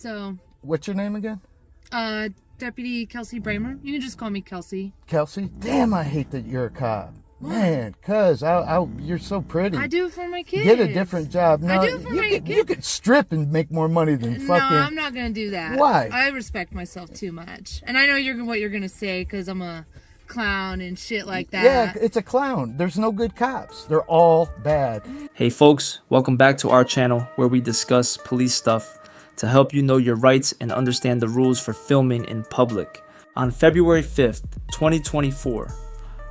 So. What's your name again? Deputy Kelsey Bramer. You can just call me Kelsey. Kelsey? Damn, I hate that you're a cop. Man, cuz you're so pretty. I do it for my kids. Get a different job. No, I do it for my kids. You could strip and make more money than fucking... No, I'm not going to do that. Why? I respect myself too much. And I know what you're going to say because I'm a clown and shit like that. Yeah, it's a clown. There's no good cops. They're all bad. Hey folks, welcome back to our channel where we discuss police stuff to help you know your rights and understand the rules for filming in public. On February 5th, 2024,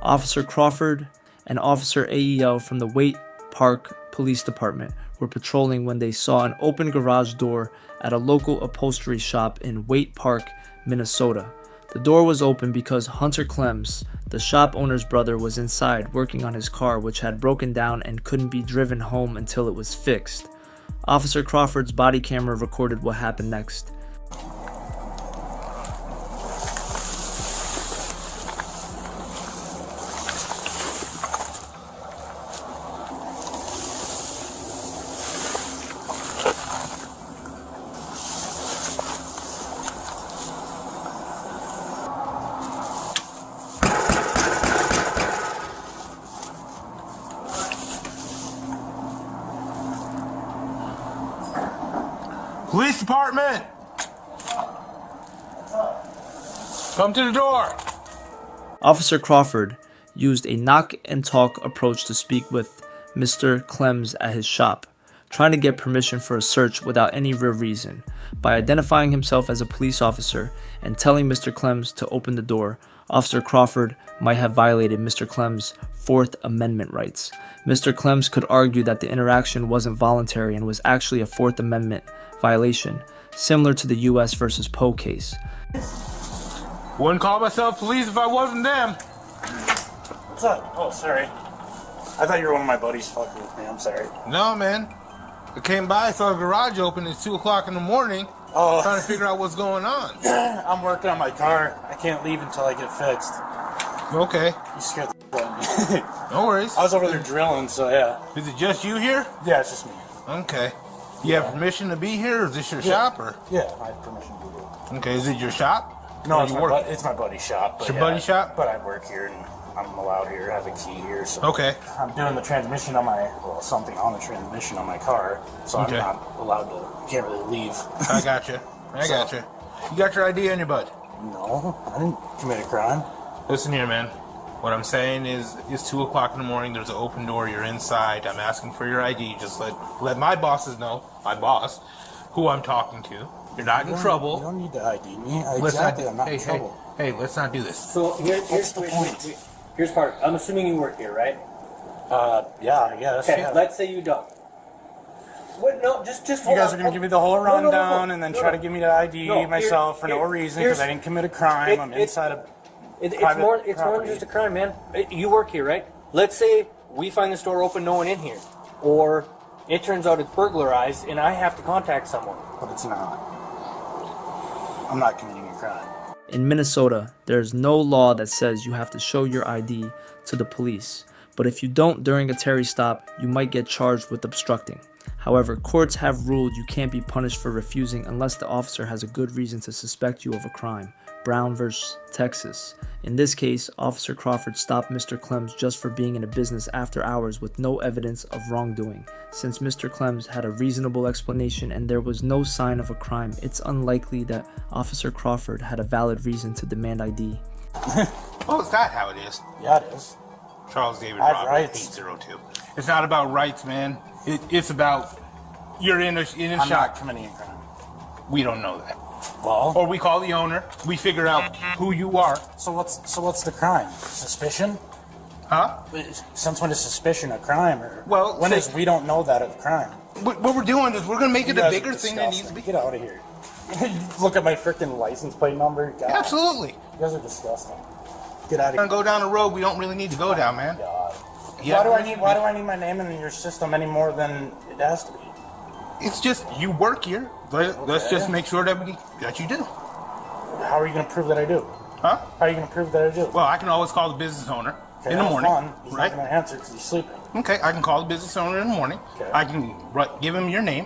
Officer Crawford and Officer AEL from the Waite Park Police Department were patrolling when they saw an open garage door at a local upholstery shop in Waite Park, Minnesota. The door was open because Hunter Clems, the shop owner's brother, was inside working on his car, which had broken down and couldn't be driven home until it was fixed. Officer Crawford's body camera recorded what happened next. Police department! Come to the door! Officer Crawford used a knock and talk approach to speak with Mr. Clems at his shop, trying to get permission for a search without any real reason. By identifying himself as a police officer and telling Mr. Clems to open the door, Officer Crawford might have violated Mr. Clems' Fourth Amendment rights. Mr. Clems could argue that the interaction wasn't voluntary and was actually a Fourth Amendment violation, similar to the U.S. versus Poe case. Wouldn't call myself police if I wasn't them. What's up? Oh, sorry. I thought you were one of my buddies fucking with me. I'm sorry. No, man. I came by, saw the garage open. It's 2 o'clock in the morning. Oh. Trying to figure out what's going on. I'm working on my car. I can't leave until I get fixed. Okay. You scared the shit out of me. No worries. I was over there drilling, so yeah. Is it just you here? Yeah, it's just me. Okay. You have permission to be here, or is this your shop, or? Yeah, I have permission to do it. Okay, is it your shop? No, it's my buddy's shop. It's your buddy's shop? But I work here, and I'm allowed here. I have a key here, so. Okay. I'm doing the transmission on something on the transmission on my car, so Okay. I'm not allowed to, can't really leave. I gotcha. I gotcha. You got your ID on your butt? No, I didn't commit a crime. Listen here, man. What I'm saying is, it's 2 o'clock in the morning. There's an open door. You're inside. I'm asking for your ID. Just let my bosses know, my boss, who I'm talking to. You're not in trouble. You don't need to ID me. I'm not in trouble. Hey, let's not do this. So here's the point. Here's part. I'm assuming you work here, right? Yeah, I guess. Okay, Yeah. let's say you don't. What? No, just hold on. You guys are going to give me the whole rundown No, and then try to give me the ID myself for no reason because I didn't commit a crime. I'm inside a It's more than just a crime, man. You work here, right? Let's say we find this door open, no one in here. Or it turns out it's burglarized and I have to contact someone. But it's not. I'm not committing a crime. In Minnesota, there is no law that says you have to show your ID to the police, but if you don't during a Terry stop, you might get charged with obstructing. However, courts have ruled you can't be punished for refusing unless the officer has a good reason to suspect you of a crime. Brown versus Texas. In this case, Officer Crawford stopped Mr. Clems just for being in a business after hours with no evidence of wrongdoing. Since Mr. Clems had a reasonable explanation and there was no sign of a crime, it's unlikely that Officer Crawford had a valid reason to demand ID. Oh, is that how it is? Yeah, it is. Charles David I have Robert, rights. 802. It's not about rights, man. It's about you're in a I'm shop. not committing a crime. We don't know that. Well, Or we call the owner. We figure out who you are. so what's the crime? Suspicion? Huh? Since when is suspicion a crime? Or Well, when is we don't know that a crime? What we're doing is we're going to make You it a guys bigger are thing that needs to be. Get out of here. Look at my freaking license plate number. God. Absolutely. You guys are disgusting. Get out We're of going to here. go down a road we don't really need to go down, man. God. Yeah. Why do I need my name in your system any more than it has to be? It's just you work here. Let's just make sure that you do. How are you going to prove that I do? Huh? How are you going to prove that I do? Well, I can always call the business owner Okay, in the have morning, fun. He's right? not going to answer because he's sleeping. Okay, I can call the business owner in the morning. Okay. I can give him your name.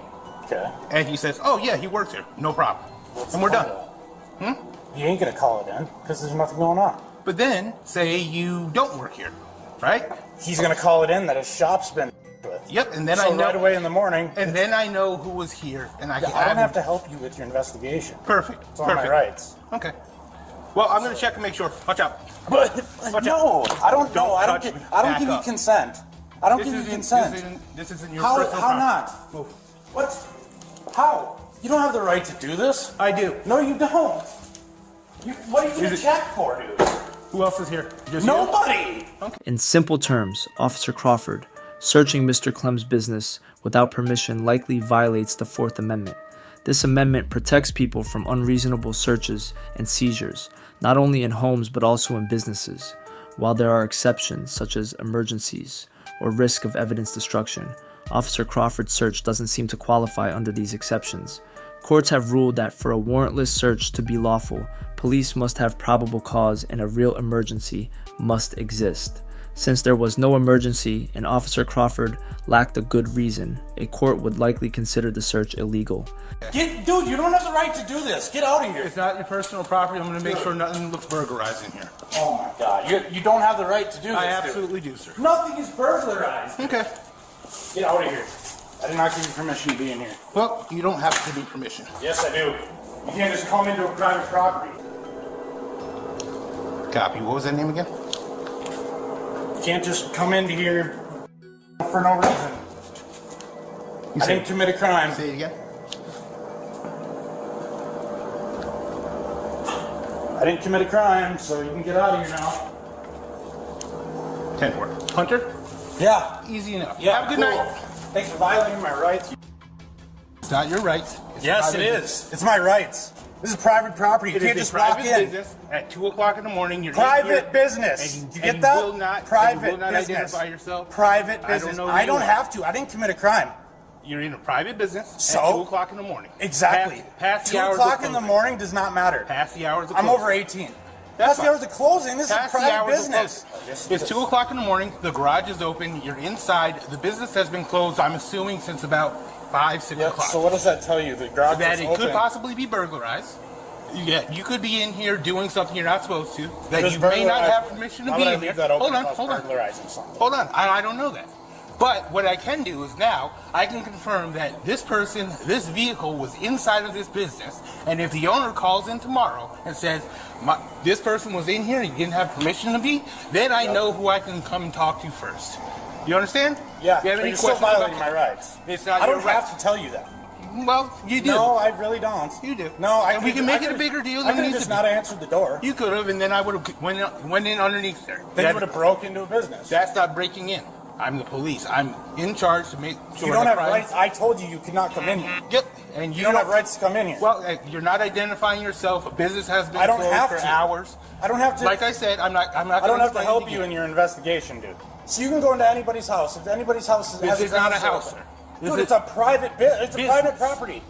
Okay. And he says, oh yeah, he works here. No problem. And we're done. You ain't gonna call it in because there's nothing going on. But then, say you don't work here, right? He's gonna call it in that his shop's been with. Yep, and then So I know right away in the morning. And then I know who was here, and I can I don't have to help you with your investigation. Perfect. It's on Perfect. my rights. Okay. Well, I'm gonna check and make sure. Watch out. But no, I don't know. I don't. touch me. I don't Back give you up. consent. I don't give you consent. This isn't your How? personal How property. not? Move. What? How? You don't have the right to do this. I do. No, you don't. What are you gonna Is it- check for, dude? Who else is here? Just you? Nobody. In simple terms, Officer Crawford, searching Mr. Clem's business without permission likely violates the Fourth Amendment. This amendment protects people from unreasonable searches and seizures, not only in homes but also in businesses. While there are exceptions, such as emergencies or risk of evidence destruction, Officer Crawford's search doesn't seem to qualify under these exceptions. Courts have ruled that for a warrantless search to be lawful, police must have probable cause and a real emergency must exist. Since there was no emergency and Officer Crawford lacked a good reason, a court would likely consider the search illegal. Dude, you don't have the right to do this. Get out of here. It's not your personal property. I'm gonna make sure nothing looks burglarized in here. Oh my God. You don't have the right to do this. I dude. absolutely do, sir. Nothing is burglarized. Okay. Get out of here. I did not give you permission to be in here. Well, you don't have to give me permission. Yes, I do. You can't just come into a private property. Copy. What was that name again? You can't just come into here for no reason. I didn't commit a crime. Say it again. I didn't commit a crime, so you can get out of here now. 10-4. Hunter? Yeah. Easy enough. Yeah. Have a good cool. night. Thanks for violating my rights. It's not your rights. It's Yes, it private is. It's my rights. This is private property. You It can't is just a walk private in. business at 2 o'clock in the morning. You're in Private here, business. and You and get that? Will not, Private you will not business. identify yourself. Private I don't business. know who I you don't are. have to. I didn't commit a crime. You're in a private business So? at 2 o'clock in the morning. Exactly. Past the 2 hours o'clock of in the closing. morning does not matter. Past the hours of I'm closing. over 18. That's Past the fine. hours of closing. This Past is the private hours of business. closing. It's 2 o'clock in the morning. The garage is open. You're inside. The business has been closed, I'm assuming, since about 5, 6 o'clock. So what does that tell you? The garage That is it open. could possibly be burglarized. Yeah, you could be in here doing something you're not supposed to. That Because you may not burglarized- have permission to Why be would I in leave here. that open Hold on, if I was hold on. burglarizing something? Hold on, I don't know that. But what I can do is now I can confirm that this person, this vehicle was inside of this business, and if the owner calls in tomorrow and says, this person was in here and you didn't have permission to be, then I know who I can come and talk to first. You understand? Yeah, You have but any you're still questions violating about my rights. It's not I your don't rights. have to tell you that. Well, you do. No, I really don't. You do. No, I And we can make it a bigger deal than I could it have needs just to be. not answered the door. You could have, and then I would have went in underneath there. Then you would have broke into a business. That's not breaking in. I'm the police. I'm in charge to make sure You don't the have crime- rights. I told you could not come in here. Yep, and You don't have rights to come in here. Well, you're not identifying yourself. A business has been I don't closed have for to. hours. I don't have to. Like I said, I'm not. I don't gonna have to explain help it you again. in your investigation, dude. So you can go into anybody's house. If anybody's house is This is not a house, sir. This Dude, is it's a private It's a business. private property.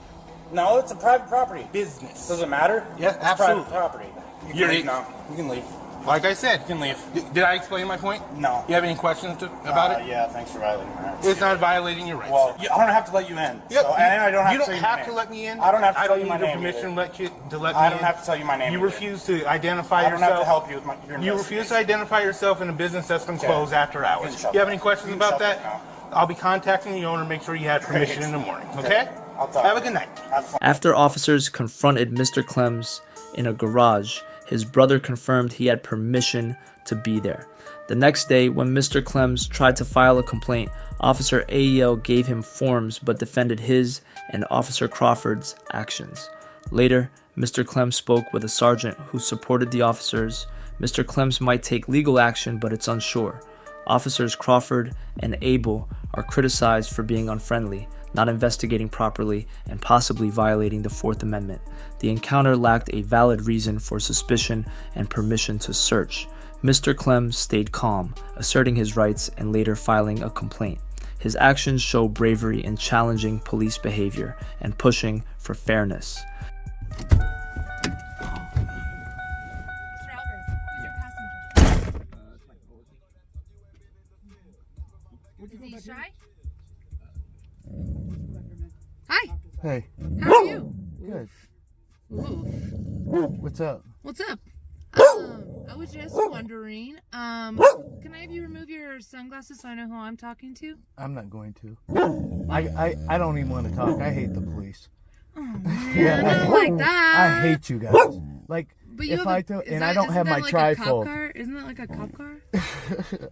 No, it's a private property. business. Does it matter? Yeah, it's absolutely. private property. You You're can leave a- now. You can leave. Like I said, You can leave. Did I explain my point? No. You have any questions about it? Yeah, thanks for violating my rights. It's not violating your rights. Well, I don't have to let you in. Yep, So, and I don't have you to don't tell you have my to name. let me in. I don't have to I tell don't you my need your name. permission either. to let me in. I don't have to tell you my name. You either. refuse to identify I don't yourself. have to help you with your You refuse to identify yourself in a business that's been closed after You hours. can shut You have that. any questions You can about shut that? that I'll be contacting the owner. Make sure you have permission Great. in the morning. Okay. Okay? I'll talk. Have a good night. Have fun. After officers confronted Mr. Clems in a garage, his brother confirmed he had permission to be there. The next day, when Mr. Clems tried to file a complaint, Officer AEL gave him forms but defended his and Officer Crawford's actions. Later, Mr. Clems spoke with a sergeant who supported the officers. Mr. Clems might take legal action, but it's unsure. Officers Crawford and Abel are criticized for being unfriendly, not investigating properly, and possibly violating the Fourth Amendment. The encounter lacked a valid reason for suspicion and permission to search. Mr. Clems stayed calm, asserting his rights and later filing a complaint. His actions show bravery in challenging police behavior and pushing for fairness. Is he shy? Hi. Hey. How are you? Good. Oof. What's up? What's up? I was just wondering, can I have you remove your sunglasses so I know who I'm talking to? I'm not going to. I don't even want to talk. I hate the police. Oh, man, I don't like that. I hate you guys. Like, But you if have I a- tell, is and that- I don't isn't have that my like a cop trifold. car? Isn't that like a cop car?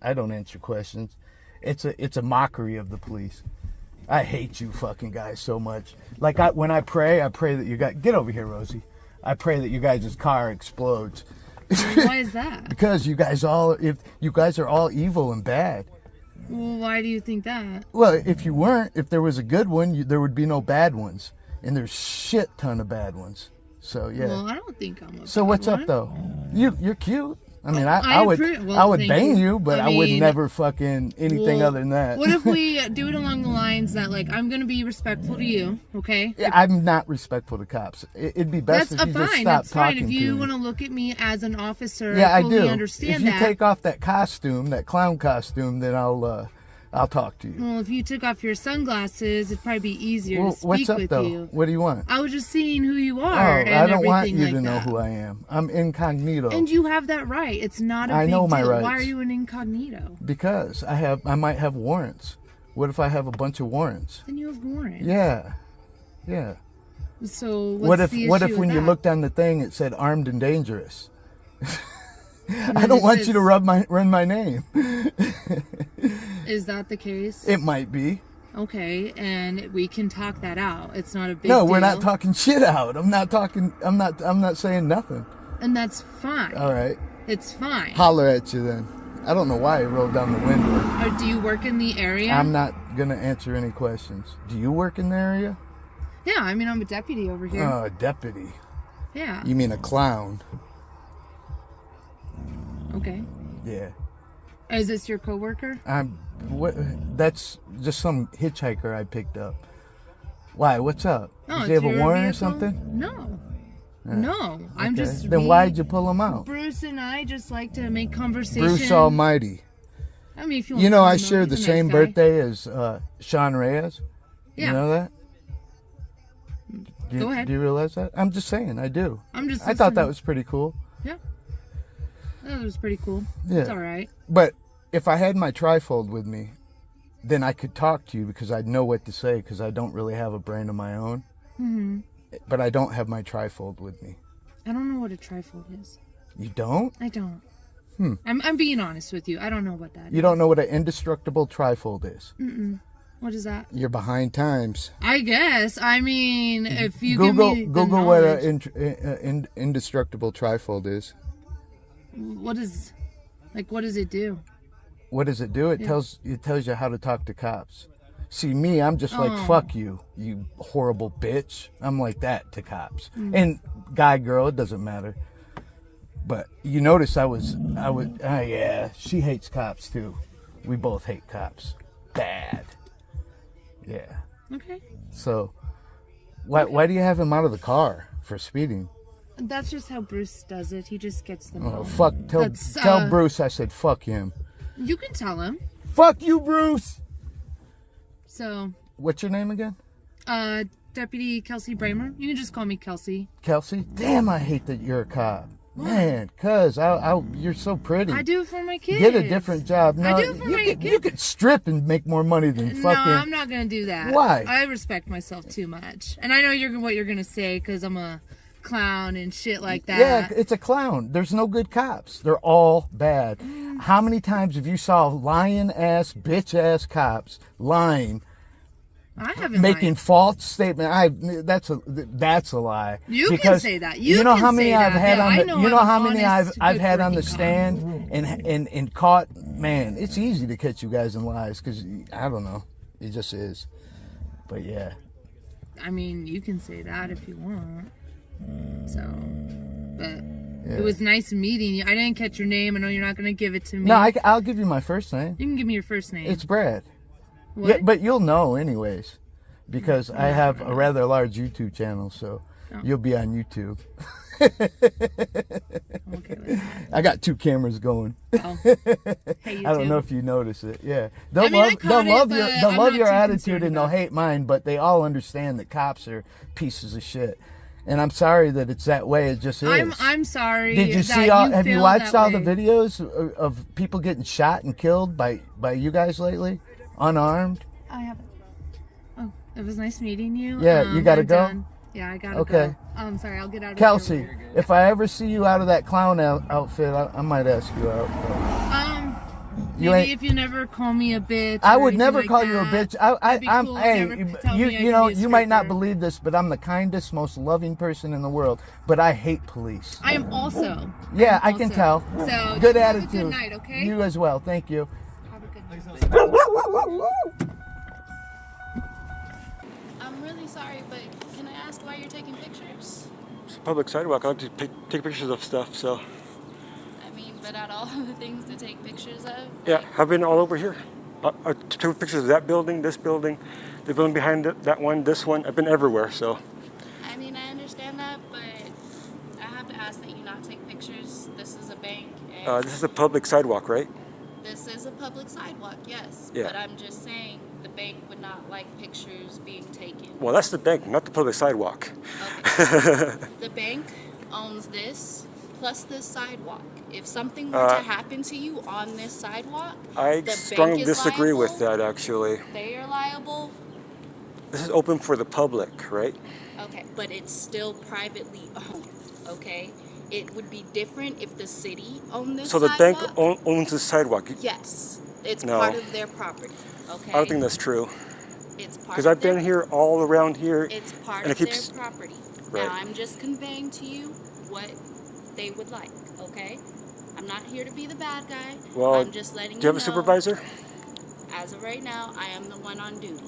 I don't answer questions. It's a mockery of the police. I hate you fucking guys so much. Like when I pray that you guys get over here, Rosie. I pray that you guys' car explodes. Why is that? Because you guys are all evil and bad. Well, why do you think that? Well, if you weren't, if there was a good one, there would be no bad ones, and there's shit ton of bad ones. So yeah. Well, I don't think I'm a So bad what's one. up though? You're cute. I mean, I I would approve- well, I would thank bang you. you, but I I would mean, never fucking anything Well, other than that. What if we do it along the lines that, like, I'm gonna be respectful to you, okay? Yeah, I'm not respectful to cops. It'd be best That's if you just fine. stop That's fine. talking If to you me. want to look at me as an officer, Yeah, I fully do. understand If you that. take off that costume, that clown costume, then I'll talk to you. Well, if you took off your sunglasses, it'd probably be easier Well, to speak what's up with though? you. What do you want? I was just seeing who you Oh, are and I don't want everything you like to know that. who I am. I'm incognito. And you have that right. It's not a I big know my deal. rights. Why are you an incognito? Because I might have warrants. What if I have a bunch of warrants? Then you have warrants. Yeah. So What what's if the what issue if when with you that? looked on the thing it said armed and dangerous? I it don't want you says- to run my name. Is that the case? It might be. Okay, and we can talk that out. It's not a big No, deal. we're not talking shit out. I'm not saying nothing. And that's fine. All right. It's fine. Holler at you then. I don't know why I rolled down the window. Or do you work in the area? I'm not going to answer any questions. Do you work in the area? Yeah, I mean, I'm a deputy over here. Oh, a deputy. Yeah. You mean a clown? Okay. Yeah. Is this your coworker? That's just some hitchhiker I picked up. Why? What's up? No, Does he it's have a your warrant or vehicle? something? No. No. I'm Okay. just. Then why'd you pull him out? Bruce and I just like to make conversation. Bruce Almighty. I mean, if you You know, want I to share he's the a nice same guy. birthday as Sean Reyes. Yeah. You know that? Go ahead. Do you realize that? I'm just saying, I do. I'm just. I thought that listening. was pretty cool. Yeah. That was pretty cool. Yeah. It's all right. But if I had my trifold with me, then I could talk to you because I'd know what to say because I don't really have a brain of my own. Mm-hmm. But I don't have my trifold with me. I don't know what a trifold is. You don't? I don't. I'm being honest with you. I don't know what that You don't know what an indestructible trifold is. What is that? You're behind times. I guess. I mean, if you Google give me the Google what knowledge, an indestructible trifold is. what does it do? What does it do? It tells you how to talk to cops. See me, I'm just like fuck you, you horrible bitch. I'm like that to cops. And guy, girl, it doesn't matter. But you notice I was yeah, she hates cops too. We both hate cops. Bad. Yeah. Okay. So why do you have him out of the car for speeding? That's just how Bruce does it. He just gets them. Oh all. fuck, tell That's, Bruce I said fuck him. You can tell him. Fuck you, Bruce. So, What's your name again? Deputy Kelsey Bramer. You can just call me Kelsey. Kelsey? Damn, I hate that you're a cop. Man, cuz you're so pretty. I do it for my kids. Get a different job. No, I do it for my kids. You could strip and make more money than No, fucking. I'm not gonna do that. Why? I respect myself too much, and I know what you're gonna say because I'm a clown and shit like that. Yeah, it's a clown. There's no good cops. They're all bad. How many times have you saw lying ass, bitch ass cops lying, I haven't making lied. false statement? That's a lie. You can Because say that. You know can how many say I've that. had Yeah, on I the. know You know I'm how many honest, I've had on the good-working stand and caught. Man, it's easy to catch you guys in lies because I don't know. It just is. But yeah. I mean, you can say that if you want. So, but it was nice meeting you. I didn't catch your name. I know you're not gonna give it to me. No, I'll give you my first name. You can give me your first name. It's Brad. What? Yeah, but you'll know anyways, because I have a rather large YouTube channel. So Oh. You'll be on YouTube. I'm okay with that. I got 2 cameras going. Oh. Hey, you I don't too. know if you notice it. Yeah, they'll I mean, I love caught it, your but they'll I'm love not your too attitude concerned and they'll about it. hate mine, but they all understand that cops are pieces of shit. And I'm sorry that it's that way. It just is. I'm sorry. Did you that see all? you Have you feel watched that all the way. videos of people getting shot and killed by you guys lately, unarmed? I haven't. Oh, it was nice meeting you. Yeah, you gotta I'm go? done. Yeah, I gotta Okay. go. I'm sorry. I'll get out of Kelsey, here. if I ever see you out of that clown outfit, I might ask you out. You Maybe ain't- if you never call me a bitch. I or would anything never like call you a that. bitch. That'd be I'm cool. hey, Never tell you me I you could know be a you might not stripper. believe this, but I'm the kindest, most loving person in the world. But I hate police. I am also. Yeah, I can tell. So Good you have attitude. a good night, okay? You as well. Thank you. Have a good night. I'm really sorry, but can I ask why you're taking pictures? It's a public sidewalk. I like to take pictures of stuff, so. I mean, but out all of the things to take pictures of? Yeah, I've been all over here. I took pictures of that building, the building behind it, that one, this one. I've been everywhere, so. I mean, I understand that, but I have to ask that you not take pictures. This is a bank, and This is a public sidewalk, right? this is a public sidewalk, yes. Yeah. But I'm just saying the bank would not like pictures being taken. Well, that's the bank, not the public sidewalk. Okay. The bank owns this plus this sidewalk. If something were to happen to you on this sidewalk, I the strongly bank is disagree with liable, that, actually. They are liable. This is open for the public, right? Okay, but it's still privately owned, okay? It would be different if the city owned this So the sidewalk. bank owns the sidewalk. Yes, it's No. part of their property, okay? I don't think that's true. It's part Because of I've been their- here all around here. It's part and of it keeps- their property. Right. Now, I'm just conveying to you what they would like, okay? I'm not here to be the bad guy. Well, I'm just letting you do you have a know, supervisor? As of right now, I am the one on duty,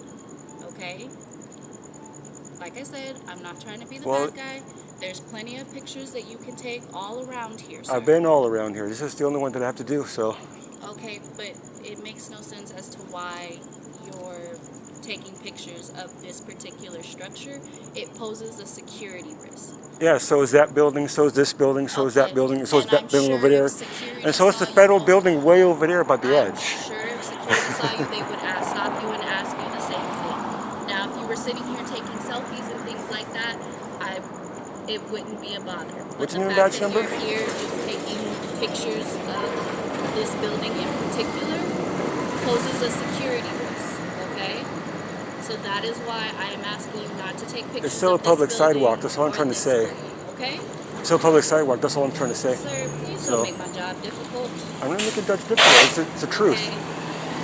okay? Like I said, I'm not trying to be the Well- bad guy. There's plenty of pictures that you can take all around here, sir. I've been all around here. This is the only one that I have to do, so. Okay, but it makes no sense as to why you're taking pictures of this particular structure. It poses a security risk. Yeah, so is that building, so is this building, so is that Okay, building, so is and that I'm building sure over there. if security And so is the saw you federal walk- building way over there by the I'm edge. sure if security saw you, they would stop you and ask you the same thing. Now, if you were sitting here taking selfies and things like that, it wouldn't be a bother. But What's the your name, fact badge that number? you're here just taking pictures of this building in particular poses a security risk, okay? So that is why I am asking you not to take pictures It's still of a public this building sidewalk, that's all I'm or trying to this say. building, okay? It's a public sidewalk, that's all I'm trying to say. Sir, please So- don't make my job difficult. I'm not making Dutch difficult, it's the truth. Okay?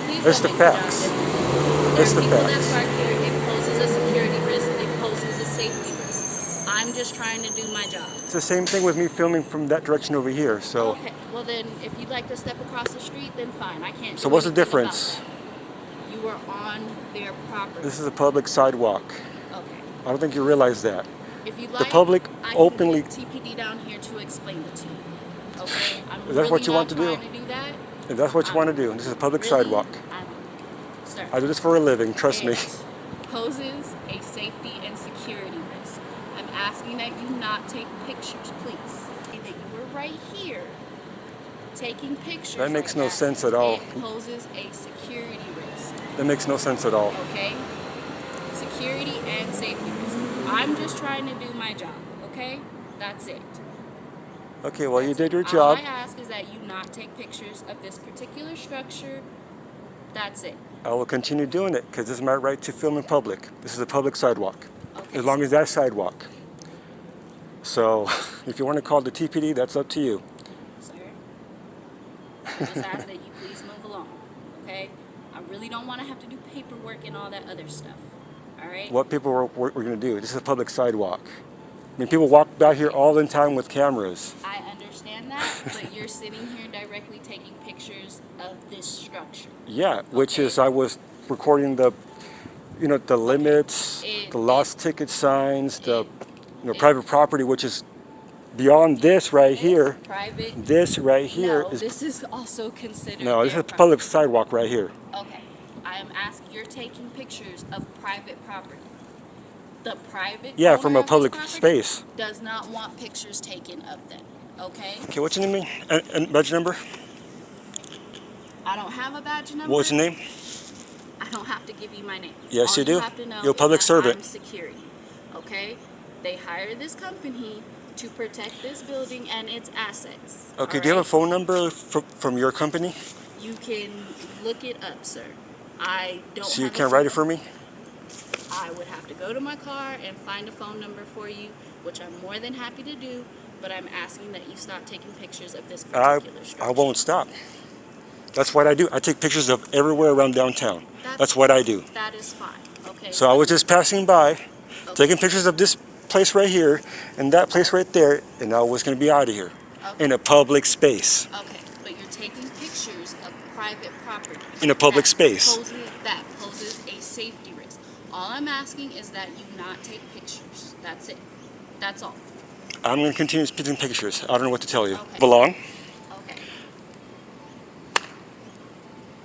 Please It's don't the make my job facts. difficult. It's the There are people facts. that park here, it poses a security risk, it poses a safety risk. I'm just trying to do my job. It's the same thing with me filming from that direction over here, so. Okay, well then, if you'd like to step across the street, then fine. I can't. So do what's the anything difference? about that. You are on their property. This is a public sidewalk. Okay. I don't think you realize that. If you like, public I openly- can get TPD down here to explain it to you. Okay. I'm Is that really what you not want to do? trying to do that. If that's what you want to do, this is a public Really, sidewalk. Sir. I do this for a living, trust me. It poses a safety and security risk. I'm asking that you not take pictures, please. And that you were right here taking pictures. That makes right no now. sense at all. It poses a security risk. That makes no sense at all. Okay? Security and safety risk. I'm just trying to do my job. Okay? That's it. Okay, well, you That's did it. your All job. I ask is that you not take pictures of this particular structure. That's it. I will continue doing it because this is my right to film in public. This is a public sidewalk, Okay, as long as that sidewalk. So, if you want to call the TPD, that's up to you. Sir, I just ask that you please move along, okay? I really don't want to have to do paperwork and all that other stuff, all right? What people we're going to do? This is a public sidewalk. I mean, people walk out here all the time with cameras. I understand that, but you're sitting here directly taking pictures of this structure. Yeah, which Okay. is I was recording the, the limits, the lost ticket signs, the, private property, which is beyond this right here. Private. This right here No, is this is also considered. no. This is their a public property. sidewalk right here. Okay, I am asking. You're taking pictures of private property. the private Yeah, owner from a of this public property space. does not want pictures taken of them. Okay? Okay, what's your name? And badge number? I don't have a badge number. What's your name? I don't have to give you my name. Yes, All you do. have to know You're a public is that servant. I'm security. Okay? They hired this company to protect this building and its assets. Okay, all do you have a right? phone number from your company? You can look it up, sir. I don't So you have a can't write it phone. for me? I would have to go to my car and find a phone number for you, which I'm more than happy to do, but I'm asking that you stop taking pictures of this particular structure. I won't stop. That's what I do. I take pictures of everywhere around downtown. That's what I do. That is fine. Okay. So I was just passing by, taking pictures of this place right here and that place right there, and I was going to be out of here in a public space. Okay, but you're taking pictures of private property. In a public space. That poses a safety risk. All I'm asking is that you not take pictures. That's it. That's all. I'm going to continue taking pictures. I don't know what to tell you. Okay. Belong? Okay.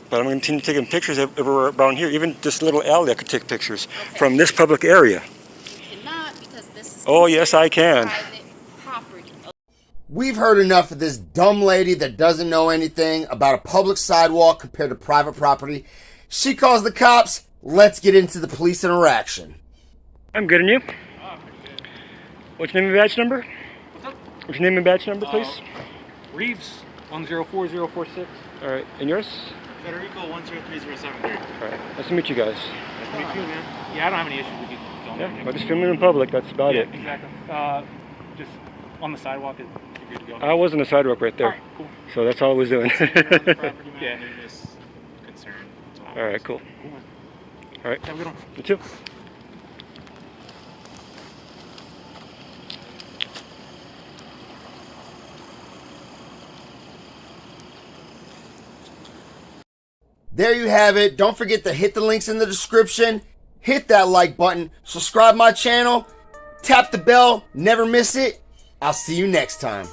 But I'm going to continue taking pictures everywhere around here. Even this little alley, I could take pictures from this public area. You cannot because this is Oh, yes, I can. private property. We've heard enough of this dumb lady that doesn't know anything about a public sidewalk compared to private property. She calls the cops. Let's get into the police interaction. I'm good, and you? What's your name and badge number? What's up? What's your name and badge number, please? Reeves, 104046. All right, and yours? Federico, 103073. All right, nice to meet you guys. Nice to meet you, man. Yeah, I don't have any issues with you going Yeah, I'm just filming in public, that's about it. Exactly. Just on the sidewalk, you're good to go. I was on the sidewalk right there. All right, cool. So that's all I was doing. Property, man. Yeah. They're just concerned. All right, cool. Cool, man. All right, Have a good one. you too. There you have it. Don't forget to hit the links in the description. Hit that like button. Subscribe my channel. Tap the bell. Never miss it. I'll see you next time.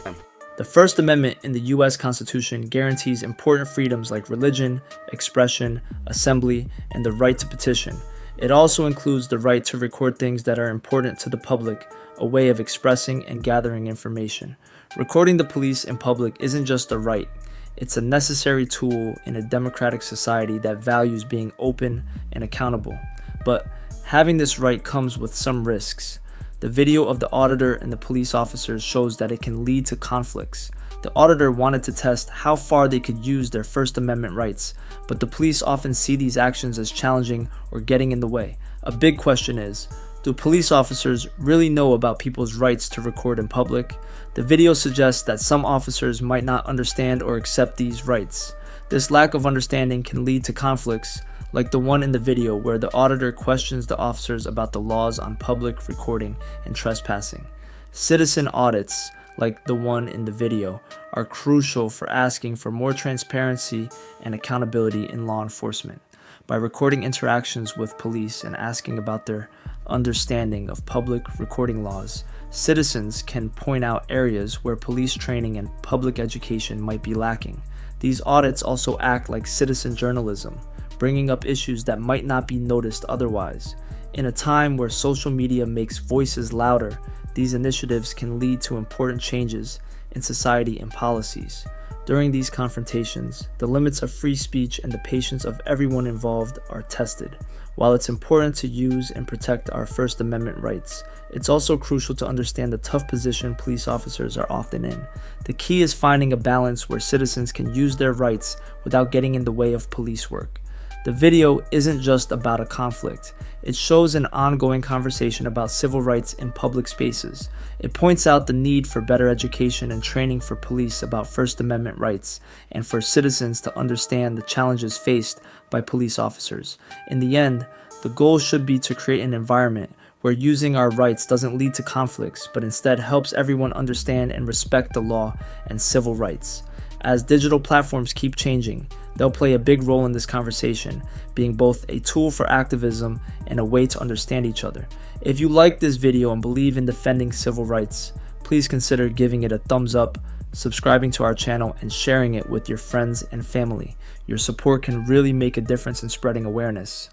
The First Amendment in the U.S. Constitution guarantees important freedoms like religion, expression, assembly, and the right to petition. It also includes the right to record things that are important to the public, a way of expressing and gathering information. Recording the police in public isn't just a right. It's a necessary tool in a democratic society that values being open and accountable. But having this right comes with some risks. The video of the auditor and the police officers shows that it can lead to conflicts. The auditor wanted to test how far they could use their First Amendment rights, but the police often see these actions as challenging or getting in the way. A big question is, do police officers really know about people's rights to record in public? The video suggests that some officers might not understand or accept these rights. This lack of understanding can lead to conflicts, like the one in the video where the auditor questions the officers about the laws on public recording and trespassing. Citizen audits, like the one in the video, are crucial for asking for more transparency and accountability in law enforcement. By recording interactions with police and asking about their understanding of public recording laws, citizens can point out areas where police training and public education might be lacking. These audits also act like citizen journalism, bringing up issues that might not be noticed otherwise. In a time where social media makes voices louder, these initiatives can lead to important changes in society and policies. During these confrontations, the limits of free speech and the patience of everyone involved are tested. While it's important to use and protect our First Amendment rights, it's also crucial to understand the tough position police officers are often in. The key is finding a balance where citizens can use their rights without getting in the way of police work. The video isn't just about a conflict. It shows an ongoing conversation about civil rights in public spaces. It points out the need for better education and training for police about First Amendment rights and for citizens to understand the challenges faced by police officers. In the end, the goal should be to create an environment where using our rights doesn't lead to conflicts, but instead helps everyone understand and respect the law and civil rights. As digital platforms keep changing, they'll play a big role in this conversation, being both a tool for activism and a way to understand each other. If you like this video and believe in defending civil rights, please consider giving it a thumbs up, subscribing to our channel, and sharing it with your friends and family. Your support can really make a difference in spreading awareness.